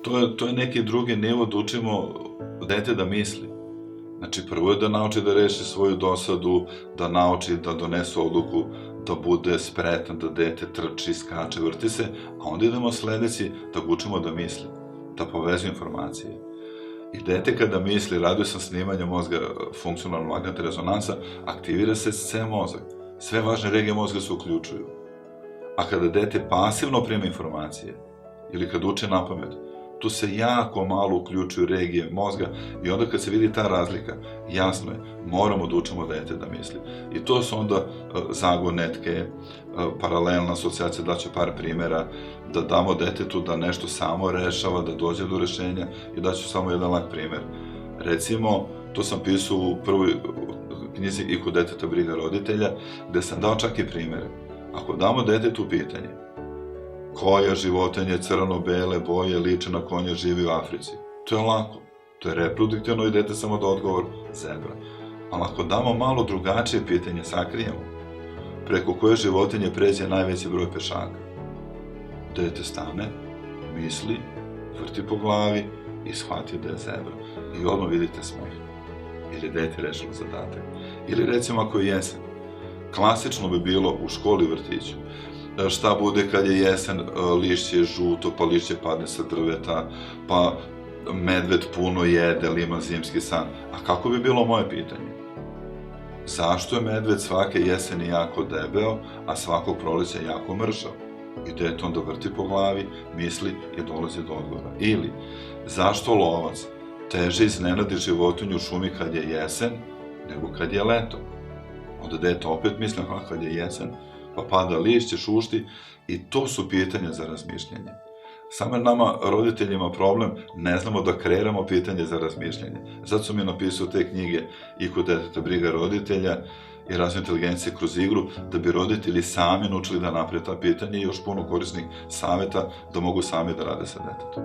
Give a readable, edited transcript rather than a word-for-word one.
To je neki drugi nivo da učimo dete da misli. Znači, prvo je da nauči da reši svoju dosadu, da nauči da donese odluku, da bude spretan, da dete trči, skače, vrti se, a onda idemo sledeći da ga učimo da misli, da povezuje informacije. I dete kada misli, radio sam snimanje mozga, funkcionalna magnetna rezonansa, aktivira se ceo mozak. Sve važne regije mozga se uključuju. A kada dete pasivno prima informacije, ili kad uče na pamet, tu se jako malo uključuju regije mozga i onda kad se vidi ta razlika, jasno je, moramo da učimo dete da misli. I to su onda zagonetke, paralelna asocijacija, daću par primjera, da damo detetu da nešto samo rešava, da dođe do rešenja i daću samo jedan lak primer. Recimo, to sam pisao u prvoj knjizi I kod deteta briga roditelja, gde sam dao čak i primere. Ako damo detetu pitanje, koja životinje crno-bele boje liče na konja živi u Africi? To je lako. To je reproduktivno i dete samo da odgovor zebra. Ali ako damo malo drugačije pitanje, sakrijemo, preko koje životinje pređe najveći broj pešaka. Dete stane, misli, vrti po glavi i shvati da je zebra. I odmah vidite smeh. Ili dete rešilo zadatak. Ili recimo ako je jesen. Klasično bi bilo u školi vrtiću. Šta bude kad je jesen, lišće je žuto, pa lišće padne sa drveta, pa medved puno jede, ili ima zimski san. A kako bi bilo moje pitanje? Zašto je medved svake jeseni jako debeo, a svakog proleća jako mršav? I dete onda vrti po glavi, misli i dolazi do odgovora. Ili, zašto lovac teže iznenadi životinju u šumi kad je jesen, nego kad je leto? Onda dete opet misli, kad je jesen, pa pada lišće, šušti, i to su pitanja za razmišljanje. Samo nama, roditeljima, problem, ne znamo da kreiramo pitanje za razmišljanje. Zato sam je napisao te knjige I kod deteta briga roditelja i razvoj inteligencije kroz igru, da bi roditelji sami naučili da naprave ta pitanja i još puno korisnih saveta da mogu sami da rade sa detetom.